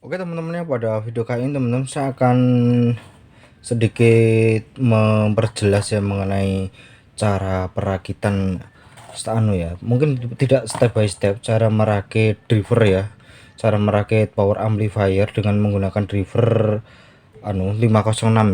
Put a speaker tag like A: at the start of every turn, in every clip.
A: Oke teman-teman, ya pada video kali ini teman-teman saya akan sedikit memperjelas ya mengenai cara perakitan ya, mungkin tidak step by step cara merakit driver ya, cara merakit power amplifier dengan menggunakan driver 506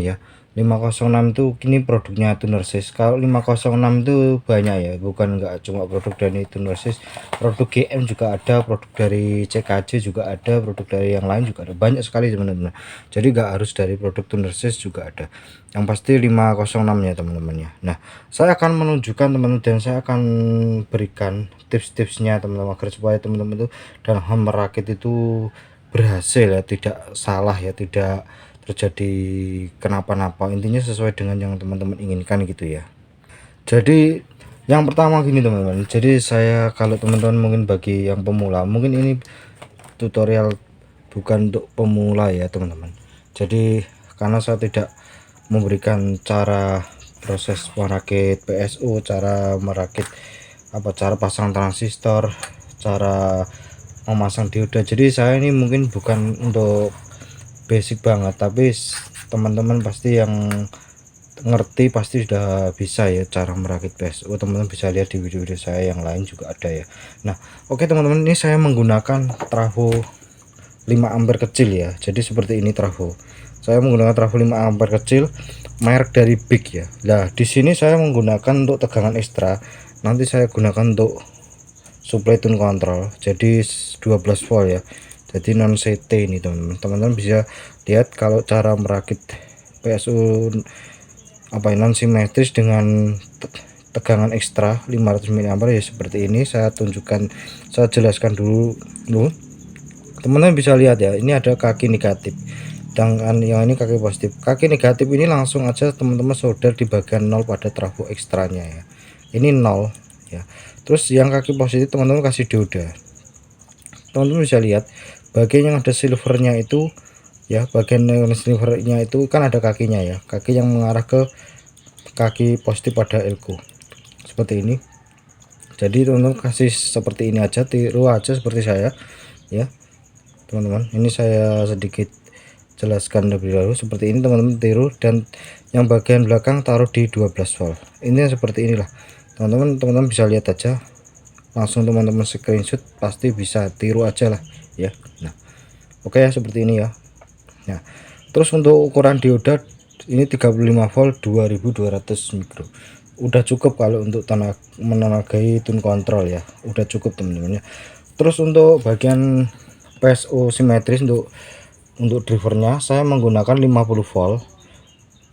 A: ya. 506 itu kini produknya Tunersys. Kalau 506 itu banyak ya, bukan enggak cuma produk dari Tunersys, produk GM juga ada, produk dari CKJ juga ada, produk dari yang lain juga ada, banyak sekali teman-teman. Jadi enggak harus dari produk Tunersys, juga ada. Yang pasti 506 ya teman-teman ya. Nah, saya akan menunjukkan teman-teman dan saya akan berikan tips-tipsnya teman-teman agar supaya teman-teman itu dalam hal merakit itu berhasil ya, tidak salah ya, tidak terjadi kenapa-napa, intinya sesuai dengan yang teman-teman inginkan gitu ya. Jadi yang pertama gini teman-teman, jadi saya kalau teman-teman mungkin bagi yang pemula, mungkin ini tutorial bukan untuk pemula ya teman-teman. Jadi karena saya tidak memberikan cara proses merakit PSU, cara merakit cara pasang transistor, cara memasang dioda, jadi saya ini mungkin bukan untuk basic banget, tapi teman-teman pasti yang ngerti pasti sudah bisa ya cara merakit PSU. Teman-teman bisa lihat di video-video saya yang lain juga ada ya. Nah, oke teman-teman, ini saya menggunakan trafo 5 ampere kecil ya. Jadi seperti ini trafo. Saya menggunakan trafo 5 ampere kecil merek dari Big ya. Nah, di sini saya menggunakan untuk tegangan ekstra. Nanti saya gunakan untuk supply tune control. Jadi 12 volt ya. Jadi non CT ini teman-teman. Teman-teman bisa lihat kalau cara merakit PSU non simetris dengan tegangan ekstra 500 mA ya seperti ini. Saya tunjukkan, saya jelaskan dulu. Teman-teman bisa lihat ya, ini ada kaki negatif, sedangkan yang ini kaki positif. Kaki negatif ini langsung aja teman-teman solder di bagian 0 pada trafo ekstranya ya, ini 0 ya. Terus yang kaki positif teman-teman kasih dioda. Teman-teman bisa lihat bagian yang ada silvernya itu ya, bagian yang silvernya itu kan ada kakinya ya, kaki yang mengarah ke kaki positif pada elko seperti ini. Jadi teman-teman kasih seperti ini aja, tiru aja seperti saya ya teman-teman. Ini saya sedikit jelaskan lebih dahulu seperti ini, teman-teman tiru, dan yang bagian belakang taruh di 12 volt. Ini seperti inilah teman-teman, bisa lihat aja langsung, teman-teman screenshot pasti bisa tiru aja lah ya. Nah, oke ya seperti ini ya. Nah, terus untuk ukuran dioda ini 35 volt 2200 mikro, udah cukup kalau untuk menenagai tune control ya, udah cukup teman-teman ya. Terus untuk bagian PSU simetris, untuk drivernya saya menggunakan 50 volt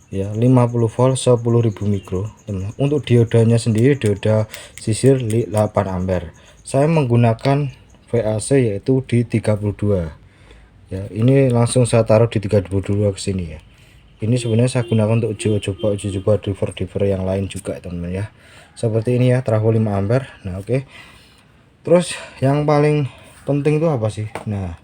A: ya, 50 volt 10.000 mikro teman. Untuk diodanya sendiri, dioda sisir 8 ampere, saya menggunakan VAC yaitu di 32 ya. Ini langsung saya taruh di 32 ke sini ya. Ini sebenarnya saya gunakan untuk uji coba driver yang lain juga teman-teman ya. Seperti ini ya, trafo 5 ampere. Nah, oke. Terus yang paling penting itu apa sih? Nah,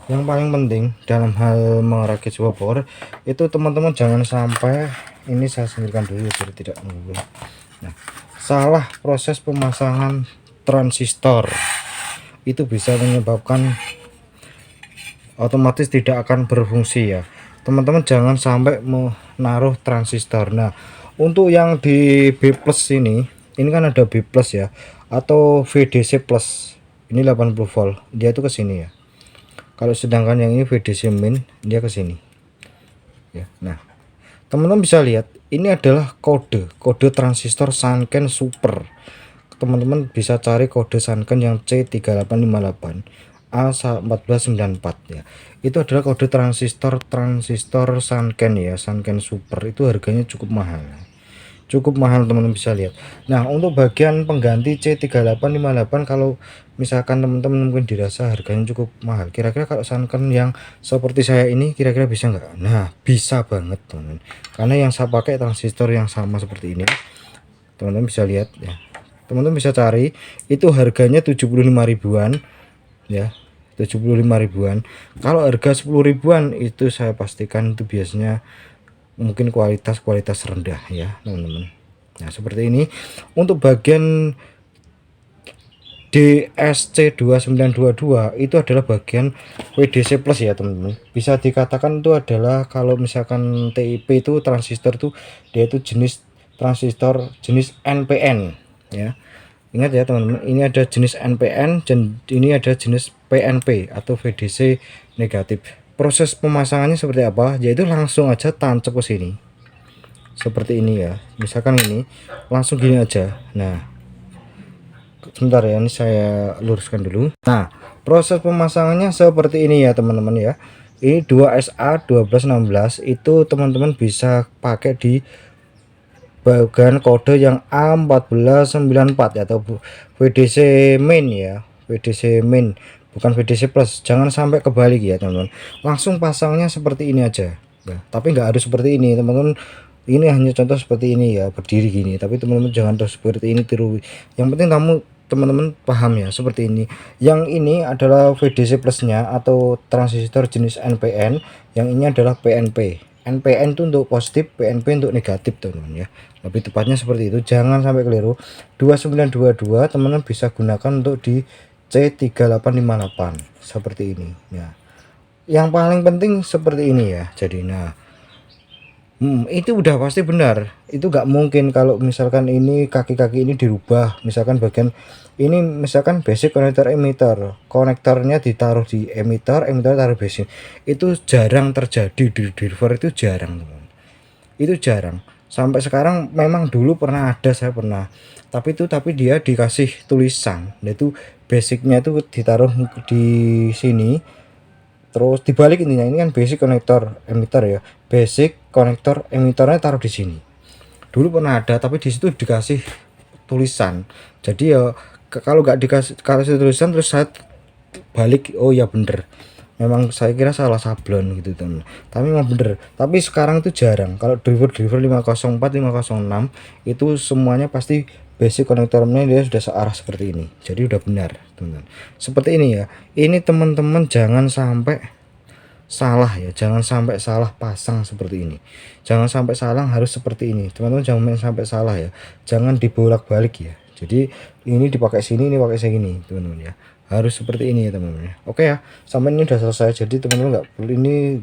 A: yang paling penting dalam hal merakit sebuah power itu teman-teman jangan sampai, ini saya singkirkan dulu biar tidak mengganggu. Nah, salah proses pemasangan transistor itu bisa menyebabkan otomatis tidak akan berfungsi ya. Teman-teman jangan sampai menaruh transistor. Nah, untuk yang di B plus ini kan ada B plus ya, atau VDC plus, ini 80 volt, dia itu ke sini ya. Kalau sedangkan yang ini VDC min, dia ke sini ya. Nah, teman-teman bisa lihat ini adalah kode transistor Sanken Super. Teman-teman bisa cari kode Sanken yang C3858 A1494 ya. Itu adalah kode transistor Sanken ya, Sanken Super. Itu harganya cukup mahal, teman-teman bisa lihat. Nah, untuk bagian pengganti C3858, kalau misalkan teman-teman mungkin dirasa harganya cukup mahal, kira-kira kalau Sanken yang seperti saya ini kira-kira bisa nggak? Nah, bisa banget teman-teman, karena yang saya pakai transistor yang sama seperti ini. Teman-teman bisa lihat ya, teman-teman bisa cari, itu harganya 75 ribuan ya, 75 ribuan. Kalau harga 10 ribuan itu saya pastikan itu biasanya mungkin kualitas rendah ya teman-teman. Nah, seperti ini. Untuk bagian DSC2922 itu adalah bagian WDC plus ya teman-teman. Bisa dikatakan itu adalah kalau misalkan TIP itu transistor itu dia itu jenis transistor jenis NPN ya. Ingat ya teman-teman, ini ada jenis NPN dan ini ada jenis PNP atau VDC negatif. Proses pemasangannya seperti apa? Yaitu langsung aja tancap ke sini. Seperti ini ya. Misalkan ini langsung gini aja. Nah, sebentar ya, ini saya luruskan dulu. Nah, proses pemasangannya seperti ini ya teman-teman ya. Ini 2SA1216 itu teman-teman bisa pakai di bagian kode yang A1494 ya, atau VDC main ya, VDC main bukan VDC plus. Jangan sampai kebalik ya teman-teman, langsung pasangnya seperti ini aja ya. Tapi nggak harus seperti ini teman-teman, ini hanya contoh seperti ini ya, berdiri gini. Tapi teman-teman jangan terus seperti ini, tiru. Yang penting teman-teman paham ya, seperti ini. Yang ini adalah VDC plusnya atau transistor jenis NPN, yang ini adalah PNP. NPN itu untuk positif, PNP untuk negatif teman-teman ya. Lebih tepatnya seperti itu, jangan sampai keliru. 2922 teman-teman bisa gunakan untuk di C3858 seperti ini ya. Yang paling penting seperti ini ya. Jadi nah, itu udah pasti benar. Itu nggak mungkin kalau misalkan ini kaki-kaki ini dirubah. Misalkan bagian ini misalkan basic connector emitter, konektornya ditaruh di emitter, emitter taruh basic. Itu jarang terjadi di driver, itu jarang teman. Itu jarang. Sampai sekarang memang dulu pernah ada, saya pernah. Tapi dia dikasih tulisan. Nah, itu basicnya itu ditaruh di sini. Terus dibalik, intinya ini kan basic konektor emitter ya, basic konektor emitternya taruh di sini. Dulu pernah ada, tapi di situ dikasih tulisan. Jadi ya kalau nggak dikasih tulisan terus saya balik, oh ya bener, memang saya kira salah sablon gitu teman. Tapi memang bener. Tapi sekarang itu jarang. Kalau driver 504 506 itu semuanya pasti basic konektornya dia sudah searah seperti ini. Jadi udah benar teman-teman, seperti ini ya. Ini teman-teman jangan sampai salah ya, jangan sampai salah pasang seperti ini, jangan sampai salah, harus seperti ini teman-teman, jangan sampai salah ya, jangan dibolak-balik ya. Jadi ini dipakai sini, ini pakai sini teman-teman ya, harus seperti ini ya teman-teman ya. Oke ya, sampai ini udah selesai. Jadi teman-teman nggak perlu, ini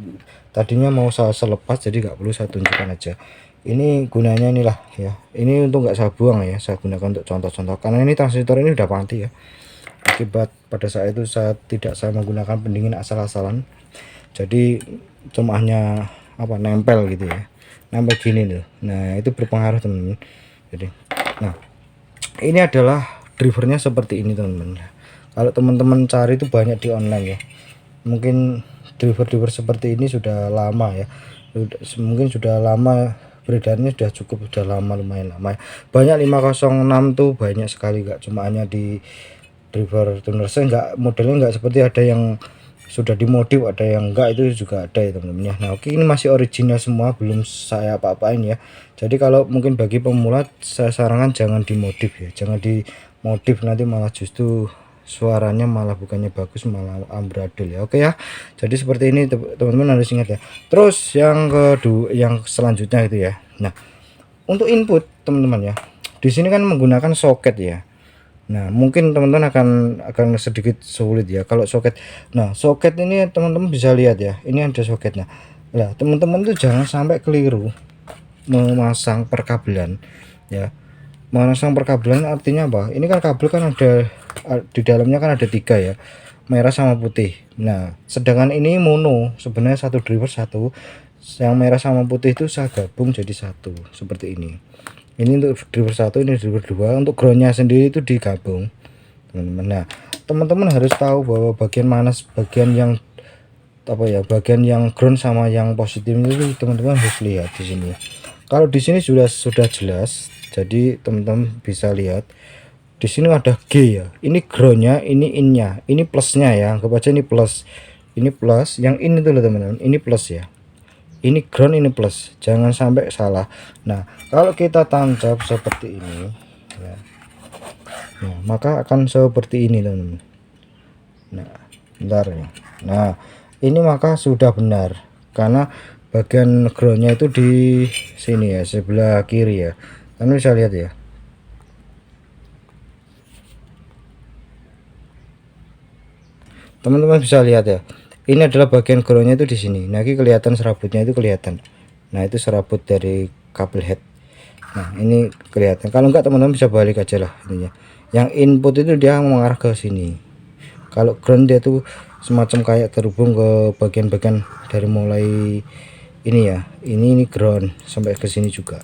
A: tadinya mau saya selepas jadi nggak perlu saya tunjukkan aja. Ini gunanya inilah ya, ini untuk nggak saya buang ya, saya gunakan untuk contoh-contoh karena ini transistor ini udah mati ya, akibat pada saat itu saya menggunakan pendingin asal-asalan. Jadi cuma hanya apa, nempel gitu ya, nempel gini loh. Nah itu berpengaruh teman-teman. Jadi nah ini adalah drivernya seperti ini teman-teman. Kalau teman-teman cari itu banyak di online ya, mungkin driver seperti ini sudah lama ya, mungkin sudah lama beredarnya, sudah lama, lumayan lama ya. Banyak 506 tuh banyak sekali, gak cuma hanya di driver tuner. Saya nggak, modelnya nggak seperti ada yang sudah dimodif, ada yang enggak, itu juga ada ya teman-teman ya. Nah oke, ini masih original semua, belum saya apa-apain ya. Jadi kalau mungkin bagi pemula saya sarankan jangan dimodif ya, jangan dimodif, nanti malah justru suaranya malah bukannya bagus, malah amburadul ya. Oke ya, jadi seperti ini teman-teman, harus ingat ya. Terus yang kedua, yang selanjutnya itu ya, nah untuk input teman-teman ya, di sini kan menggunakan soket ya. Nah mungkin teman-teman akan sedikit sulit ya kalau soket. Nah soket ini teman-teman bisa lihat ya, ini ada soketnya. Nah teman-teman tuh jangan sampai keliru memasang perkabelan ya. Memasang perkabelan artinya apa? Ini kan kabel kan ada di dalamnya, kan ada 3 ya, merah sama putih. Nah sedangkan ini mono, sebenarnya satu driver satu, yang merah sama putih itu saya gabung jadi satu seperti ini. Ini untuk driver 1, ini driver 2. Untuk groundnya sendiri itu digabung teman-teman. Nah teman-teman harus tahu bahwa bagian mana, bagian yang apa ya, bagian yang ground sama yang positif itu teman-teman harus lihat di sini. Kalau di sini sudah jelas, jadi teman-teman bisa lihat di sini ada G ya, ini groundnya, ini innya, ini plusnya ya, anggap aja ini plus, ini plus, yang ini tuh teman-teman, ini plus ya, ini ground, ini plus, jangan sampai salah. Nah kalau kita tancap seperti ini ya, nah, maka akan seperti ini teman-teman. Nah bentar ya, nah ini maka sudah benar karena bagian groundnya itu di sini ya, sebelah kiri ya, kalian bisa lihat ya. teman-teman bisa lihat ya, ini adalah bagian groundnya itu di sini. Nah, ini kelihatan serabutnya itu kelihatan. Nah, itu serabut dari kabel head. Nah, ini kelihatan. Kalau enggak teman-teman bisa balik aja lah ininya. Yang input itu dia mengarah ke sini. Kalau ground dia tuh semacam kayak terhubung ke bagian-bagian dari mulai ini ya. Ini ground sampai ke sini juga.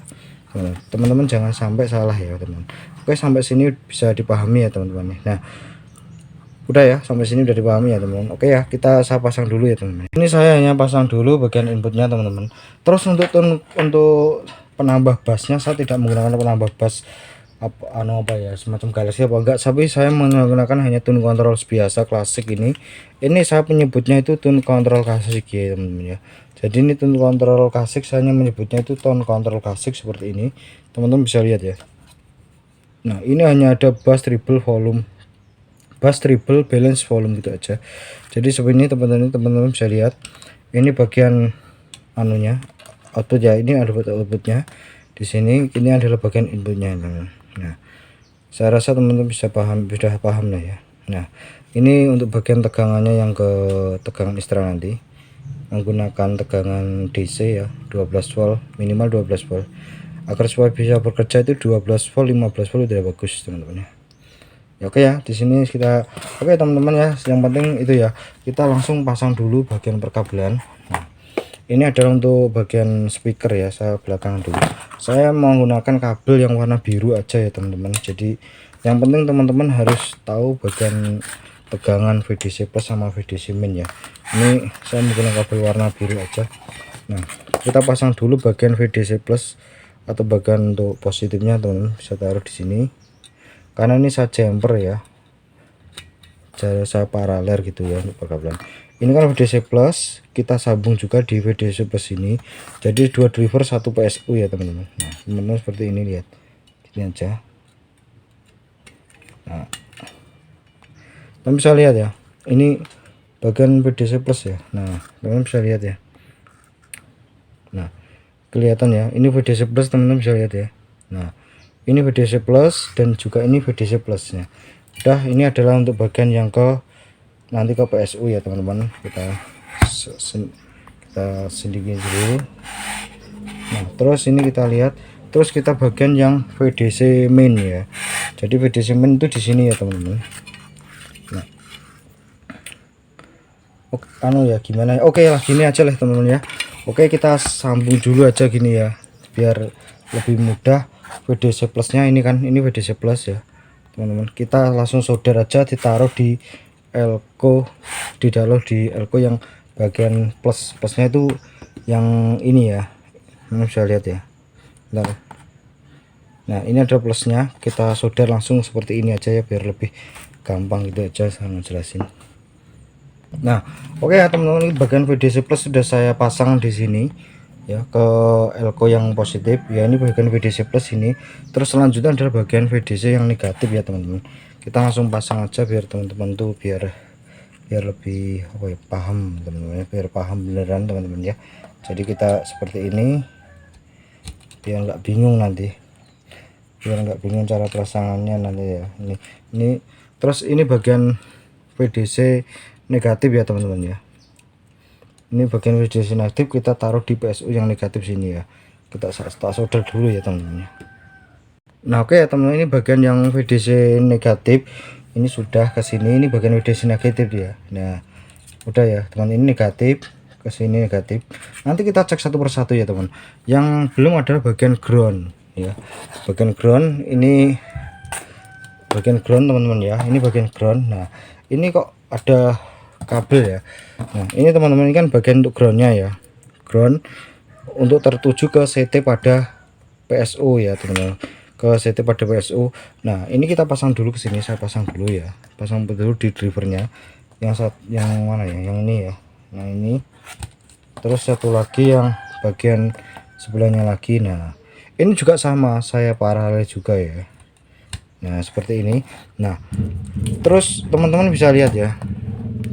A: Teman-teman jangan sampai salah ya, teman. Oke, sampai sini bisa dipahami ya, teman-teman. Nah, udah ya, sampai sini udah dipahami ya, teman-teman. Oke ya, saya pasang dulu ya, teman-teman. Ini saya hanya pasang dulu bagian inputnya, teman-teman. Terus untuk penambah bassnya saya tidak menggunakan penambah bass apa ya, semacam Galaxy apa enggak, tapi saya menggunakan hanya tune control biasa klasik. Ini saya menyebutnya itu tune control klasik ya, teman-teman ya. Jadi ini tune control klasik, saya hanya menyebutnya itu tone control klasik seperti ini. Teman-teman bisa lihat ya. Nah, ini hanya ada bass, treble, volume, bass, treble, balance, volume gitu aja. Jadi seperti ini teman-teman bisa lihat. Ini bagian anunya, output ya. Ini ada outputnya di sini. Ini adalah bagian inputnya, teman-teman. Nah, saya rasa teman-teman bisa paham, sudah paham lah ya. Nah, ini untuk bagian tegangannya yang ke tegangan istirahat nanti menggunakan tegangan DC ya, 12 volt, minimal 12 volt. Agar supaya bisa bekerja itu 12 volt, 15 volt udah bagus, teman-teman ya. Ya, oke ya, di sini kita oke teman-teman ya. Yang penting itu ya, kita langsung pasang dulu bagian perkabelan. Nah, ini adalah untuk bagian speaker ya, saya belakang dulu. Saya menggunakan kabel yang warna biru aja ya, teman-teman. Jadi yang penting teman-teman harus tahu bagian tegangan VDC plus sama VDC min ya. Ini saya menggunakan kabel warna biru aja. Nah, kita pasang dulu bagian VDC plus atau bagian untuk positifnya, teman-teman bisa taruh di sini. Karena ini saya jumper ya, jadi saya paralel gitu ya untuk perkabelan. Ini kan VDC plus, kita sambung juga di VDC plus ini. Jadi dua driver satu PSU ya, teman-teman. Nah, teman-teman seperti ini, lihat ini aja. Nah, teman bisa lihat ya, ini bagian VDC plus ya. Nah, teman bisa lihat ya. Nah, kelihatan ya, ini VDC plus, teman-teman bisa lihat ya. Nah, ini VDC plus dan juga ini VDC plusnya. Udah, ini adalah untuk bagian yang ke nanti ke PSU ya, teman-teman. Kita sedikit dulu. Nah, terus ini kita lihat, terus kita bagian yang VDC main ya. Jadi VDC main itu di sini ya, teman-teman. Nah, ya gimana? Oke lah, gini aja lah, teman-teman ya. Oke, kita sambung dulu aja gini ya, biar lebih mudah. VDC plusnya ini kan, ini VDC plus ya, teman-teman. Kita langsung solder aja, ditaruh di elko, di elko yang bagian plusnya itu yang ini ya, bisa lihat ya. Nah, ini ada plusnya, kita solder langsung seperti ini aja ya, biar lebih gampang gitu aja saya ngejelasin. Nah, oke ya, teman-teman, bagian VDC plus sudah saya pasang di sini ya, ke elko yang positif ya. Ini bagian VDC plus ini. Terus selanjutnya adalah bagian VDC yang negatif ya, teman-teman. Kita langsung pasang aja biar teman-teman tuh biar lebih paham, teman-teman, biar paham beneran, teman-teman ya. Jadi kita seperti ini biar nggak bingung nanti, biar nggak bingung cara perasangannya nanti ya. Ini terus ini bagian VDC negatif ya, teman-teman ya. Ini bagian VDC negatif kita taruh di PSU yang negatif sini ya. Kita solder dulu ya, teman-teman. Nah, oke ya, teman-teman, ini bagian yang VDC negatif ini sudah ke sini. Ini bagian VDC negatif ya. Nah, udah ya, teman, ini negatif ke sini negatif. Nanti kita cek satu persatu ya, teman. Yang belum adalah bagian ground ya. Bagian ground ini bagian ground, teman-teman ya. Ini bagian ground. Nah, ini kok ada kabel ya. Nah, ini teman-teman, ini kan bagian untuk groundnya ya, ground untuk tertuju ke CT pada PSU ya, teman-teman, ke CT pada PSU. Nah, ini kita pasang dulu ke sini, saya pasang dulu ya, pasang dulu di drivernya yang mana ya, yang ini ya, yang ini. Terus satu lagi yang bagian sebelahnya lagi. Nah, ini juga sama, saya paralel juga ya. Nah, seperti ini. Nah, terus teman-teman bisa lihat ya,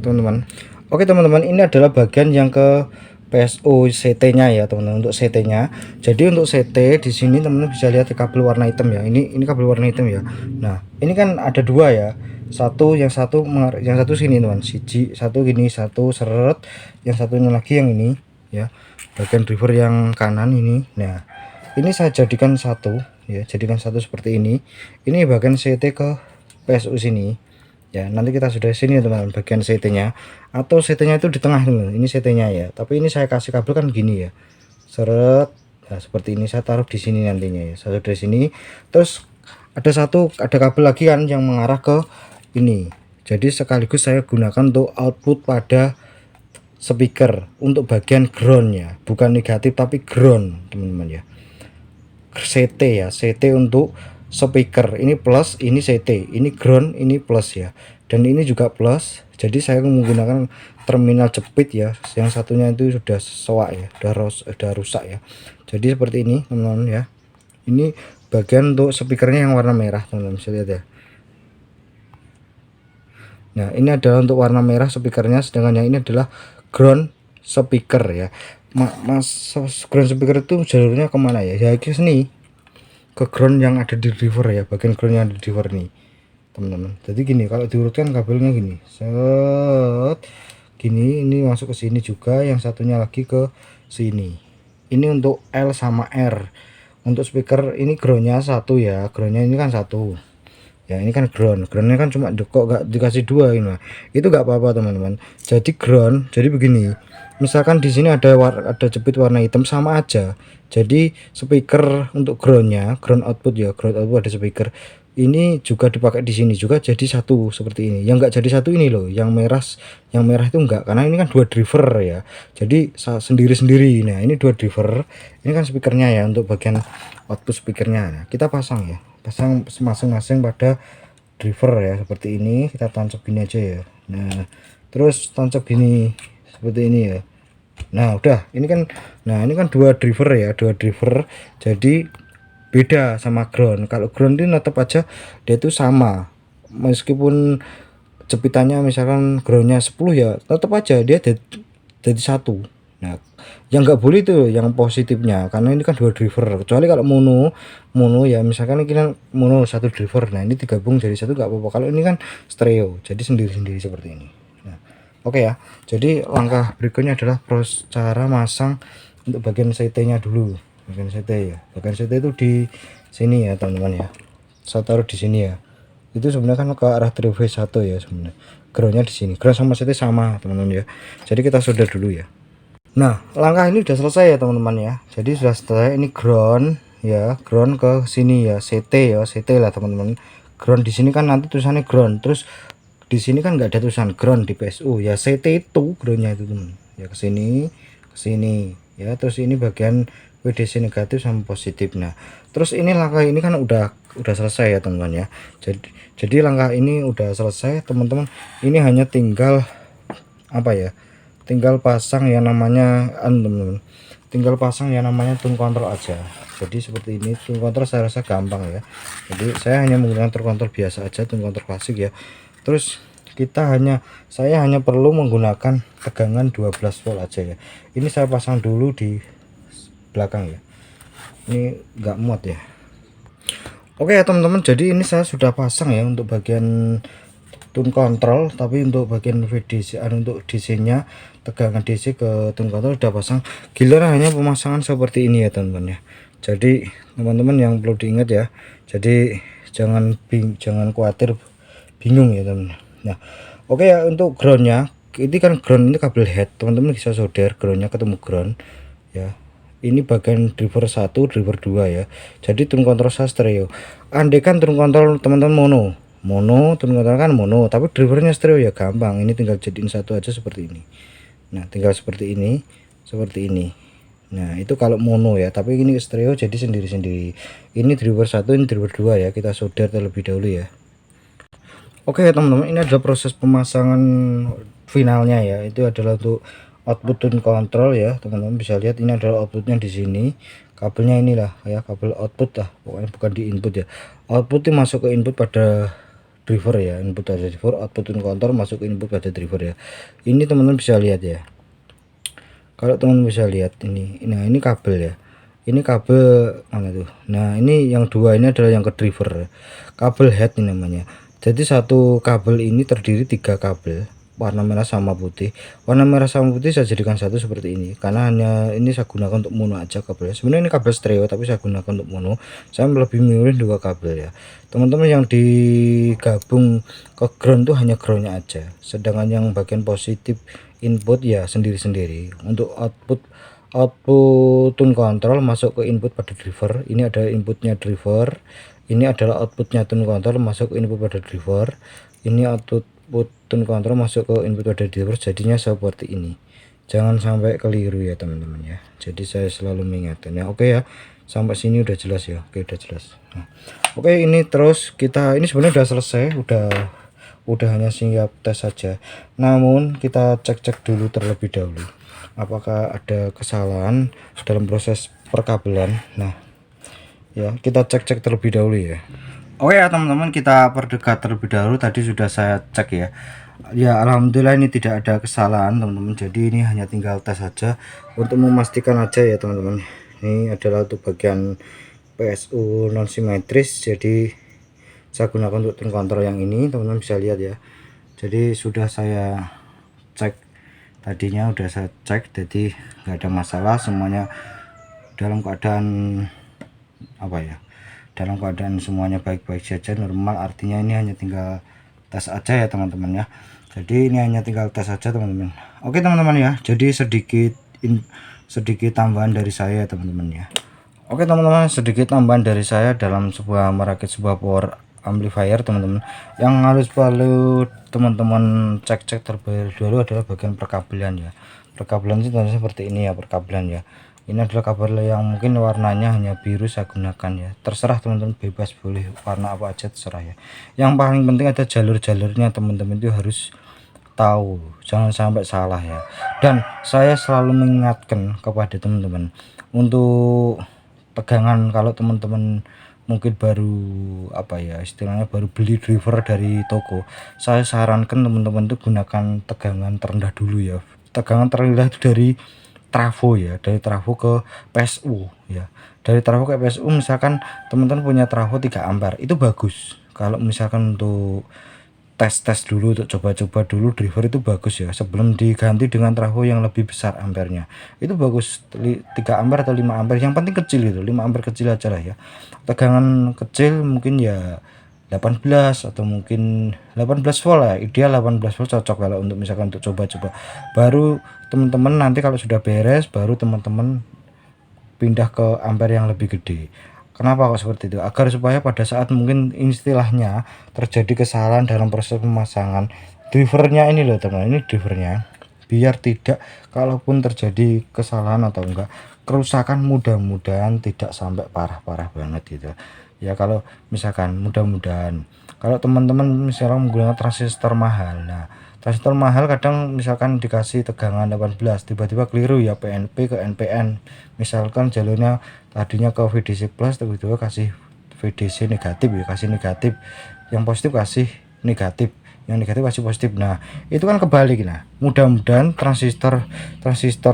A: teman-teman. Oke, teman-teman, ini adalah bagian yang ke PSU CT-nya ya teman-teman, untuk CT-nya. Jadi untuk CT di sini teman-teman bisa lihat kabel warna hitam ya. Ini kabel warna hitam ya. Nah, ini kan ada dua ya. Yang satu sini teman, satu gini, satu seret, yang satunya lagi yang ini ya. Bagian driver yang kanan ini. Nah, ini saya jadikan satu ya, jadikan satu seperti ini. Ini bagian CT ke PSU sini. Ya, nanti kita sudah sini ya teman-teman, bagian CT-nya, atau CT-nya itu di tengah teman. Ini CT-nya ya, tapi ini saya kasih kabel kan gini ya, seret. Nah, seperti ini saya taruh di sini nantinya ya, saya sudah sini. Terus ada kabel lagi kan yang mengarah ke ini, jadi sekaligus saya gunakan untuk output pada speaker untuk bagian groundnya, bukan negatif tapi ground teman-teman ya. CT ya, CT untuk speaker, ini plus, ini CT, ini ground, ini plus ya, dan ini juga plus. Jadi saya menggunakan terminal jepit ya, yang satunya itu sudah soak ya, sudah rusak ya. Jadi seperti ini teman-teman ya. Ini bagian untuk speakernya yang warna merah teman-teman bisa lihat ya. Nah, ini adalah untuk warna merah speakernya, sedangkan yang ini adalah ground speaker ya. Ground speaker itu jalurnya kemana ya? Ya ke sini, ke ground yang ada di driver ya, bagian ground yang ada di driver nih teman-teman. Jadi gini, kalau diurutkan kabelnya gini, set gini, ini masuk ke sini juga, yang satunya lagi ke sini. Ini untuk L sama R. Untuk speaker ini groundnya satu ya, groundnya ini kan satu ya, ini kan groundnya kan cuma kok gak dikasih dua ini. Itu gak apa-apa teman-teman. Jadi jadi begini, misalkan di sini ada jepit warna hitam, sama aja. Jadi speaker untuk ground output ya, ground output ada speaker ini juga dipakai di sini juga, jadi satu seperti ini. Yang enggak jadi satu ini loh, yang merah itu enggak, karena ini kan dua driver ya, jadi sendiri-sendiri. Nah, ini dua driver, ini kan speakernya ya, untuk bagian output speakernya. Nah, kita pasang ya, pasang masing-masing pada driver ya, seperti ini. Kita tancap gini aja ya. Nah, terus tancap gini seperti ini ya. Nah, udah, ini kan dua driver ya, jadi beda sama ground. Kalau ground ini tetap aja dia itu sama, meskipun jepitannya misalkan groundnya 10 ya, tetap aja dia jadi satu. Nah, yang nggak boleh itu yang positifnya, karena ini kan dua driver. Kecuali kalau mono ya, misalkan ini kan mono satu driver, nah ini digabung jadi satu nggak apa-apa. Kalau ini kan stereo, jadi sendiri-sendiri seperti ini. Nah, oke ya. Jadi langkah berikutnya adalah cara masang untuk bagian CT-nya dulu. Bagian CT ya, bagian CT itu di sini ya teman-teman ya. Saya taruh di sini ya. Itu sebenarnya kan ke arah driver 1 ya sebenarnya. Groundnya di sini. Ground sama CT sama teman-teman ya. Jadi kita solder dulu ya. Nah, langkah ini sudah selesai ya teman-teman ya. Jadi sudah selesai, ini ground ya, ground ke sini ya, CT ya, CT lah teman-teman. Ground di sini kan nanti tulisannya ground, terus di sini kan nggak ada tulisan ground di PSU ya, CT itu groundnya itu teman. Ya ke sini ya, terus ini bagian WDC negatif sama positif. Nah, terus ini langkah ini kan udah selesai ya teman-teman ya. Jadi langkah ini udah selesai teman-teman. Ini hanya tinggal apa ya? Tinggal pasang yang namanya teman-teman. Tinggal pasang yang namanya tune control aja. Jadi seperti ini, tune control saya rasa gampang ya. Jadi saya hanya menggunakan tune control biasa aja, tune control klasik ya. Terus saya hanya perlu menggunakan tegangan 12 volt aja ya. Ini saya pasang dulu di belakang ya, ini enggak muat ya. Oke ya teman-teman, jadi ini saya sudah pasang ya untuk bagian tune control, tapi untuk bagian VDC untuk DC nya, tegangan DC ke tune control sudah pasang. Giliran hanya pemasangan seperti ini ya teman-teman ya. Jadi teman-teman yang perlu diingat ya, jadi jangan khawatir bingung ya teman-teman. Nah, oke ya, untuk groundnya ini kan ground, ini kabel head, teman-teman bisa solder groundnya ketemu ground ya. Ini bagian driver 1, driver 2 ya. Jadi tune control saya stereo. Andai kan tune control teman-teman mono, tune control kan mono, tapi drivernya stereo ya gampang. Ini tinggal jadiin satu aja seperti ini. Nah, tinggal seperti ini. Nah, itu kalau mono ya, tapi ini stereo jadi sendiri-sendiri. Ini driver 1, ini driver 2 ya. Kita solder terlebih dahulu ya. Oke ya teman-teman, ini adalah proses pemasangan finalnya ya. Itu adalah untuk output tune control ya, teman-teman bisa lihat ini adalah outputnya di sini. Kabelnya inilah ya, kabel output lah, pokoknya bukan di input ya. Output itu masuk ke input pada driver ya, input pada driver, output tune control masuk ke input pada driver ya. Ini teman-teman bisa lihat ya. Kalau teman bisa lihat ini, nah ini kabel ya, ini kabel mana tuh, nah ini yang dua ini adalah yang ke driver, kabel head ini namanya. Jadi satu kabel ini terdiri 3 kabel warna merah sama putih. Warna merah sama putih saya jadikan satu seperti ini karena hanya ini saya gunakan untuk mono aja kabelnya. Sebenarnya ini kabel stereo tapi saya gunakan untuk mono. Saya lebih milih 2 kabel ya. Teman-teman yang digabung ke ground tuh hanya groundnya aja. Sedangkan yang bagian positif input ya sendiri-sendiri. Untuk output tune control masuk ke input pada driver. Ini ada inputnya driver. Ini adalah outputnya tune control masuk ke input pada driver. Ini output tune control masuk ke input pada driver, jadinya seperti ini. Jangan sampai keliru ya teman-teman ya. Jadi saya selalu mengingatkan ya. Oke ya, sampai sini udah jelas ya. Oke, udah jelas. Nah, oke, ini terus kita ini sebenarnya udah selesai, udah hanya siap tes saja. Namun kita cek-cek dulu terlebih dahulu apakah ada kesalahan dalam proses perkabelan. Nah ya, kita cek-cek terlebih dahulu ya. Oke ya teman-teman, kita perdekat terlebih dahulu. Tadi sudah saya cek ya. Ya alhamdulillah ini tidak ada kesalahan teman-teman. Jadi ini hanya tinggal tes saja untuk memastikan aja ya teman-teman. Ini adalah untuk bagian PSU non simetris. Jadi saya gunakan untuk tune control yang ini, teman-teman bisa lihat ya. Jadi sudah saya cek, tadinya udah saya cek, jadi nggak ada masalah, semuanya dalam keadaan apa ya, dalam keadaan semuanya baik-baik saja, normal. Artinya ini hanya tinggal tes aja ya teman-teman ya. Jadi ini hanya tinggal tes saja teman-teman. Oke teman-teman ya, jadi sedikit tambahan dari saya teman-teman ya. Oke teman-teman, sedikit tambahan dari saya dalam merakit sebuah power amplifier teman-teman. Yang harus perlu teman-teman cek-cek terlebih dahulu adalah bagian perkabelan ya. Perkabelan itu seperti ini ya, perkabelan ya. Ini adalah kabel yang mungkin warnanya hanya biru, saya gunakan ya. Terserah teman-teman, bebas boleh warna apa aja, terserah ya. Yang paling penting ada jalur-jalurnya, teman-teman itu harus tahu, jangan sampai salah ya. Dan saya selalu mengingatkan kepada teman-teman untuk tegangan. Kalau teman-teman mungkin baru apa ya, istilahnya baru beli driver dari toko, saya sarankan teman-teman itu gunakan tegangan terendah dulu ya. Tegangan terendah itu dari trafo ya, dari trafo ke PSU ya. Dari trafo ke PSU, misalkan teman-teman punya trafo 3 ampere, itu bagus. Kalau misalkan untuk tes dulu, untuk coba-coba dulu driver, itu bagus ya, sebelum diganti dengan trafo yang lebih besar ampernya. Itu bagus 3 ampere atau 5 ampere, yang penting kecil itu, 5 ampere kecil aja lah ya. Tegangan kecil mungkin ya 18 atau mungkin 18 volt lah, ideal 18 volt cocok kalau untuk misalkan untuk coba-coba. Baru teman-teman nanti kalau sudah beres, baru teman-teman pindah ke ampere yang lebih gede. Kenapa kok seperti itu? Agar supaya pada saat mungkin istilahnya terjadi kesalahan dalam proses pemasangan drivernya ini loh teman, ini drivernya, biar tidak, kalaupun terjadi kesalahan atau enggak kerusakan, mudah-mudahan tidak sampai parah-parah banget gitu ya. Kalau misalkan mudah-mudahan, kalau teman-teman misalnya menggunakan transistor mahal, nah transistor mahal kadang misalkan dikasih tegangan 18, tiba-tiba keliru ya, PNP ke NPN, misalkan jalurnya tadinya ke VDC plus, tiba-tiba kasih VDC negatif ya, kasih negatif, yang positif kasih negatif, yang negatif kasih positif. Nah itu kan kebalik. Nah mudah-mudahan transistor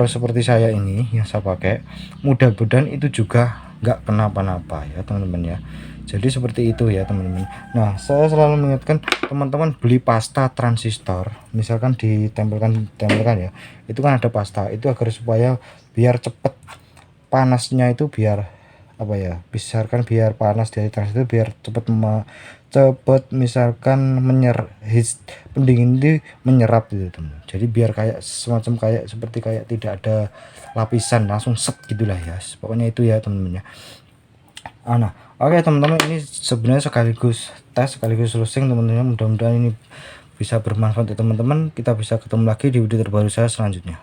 A: seperti saya ini yang saya pakai, mudah-mudahan itu juga nggak kenapa-napa ya teman-teman ya. Jadi seperti itu ya teman-teman. Nah saya selalu mengingatkan teman-teman, beli pasta transistor, misalkan ditempelkan ya, itu kan ada pasta itu, agar supaya biar cepet panasnya itu, biar apa ya, misalkan biar panas dari transistor biar cepet misalkan pendingin itu menyerap gitu teman. Jadi biar kayak semacam kayak seperti kayak tidak ada lapisan, langsung set gitulah ya. Pokoknya itu ya teman-teman ya. Nah oke teman-teman, ini sebenarnya sekaligus tes sekaligus closing teman-teman. Mudah-mudahan ini bisa bermanfaat untuk teman-teman. Kita bisa ketemu lagi di video terbaru saya selanjutnya.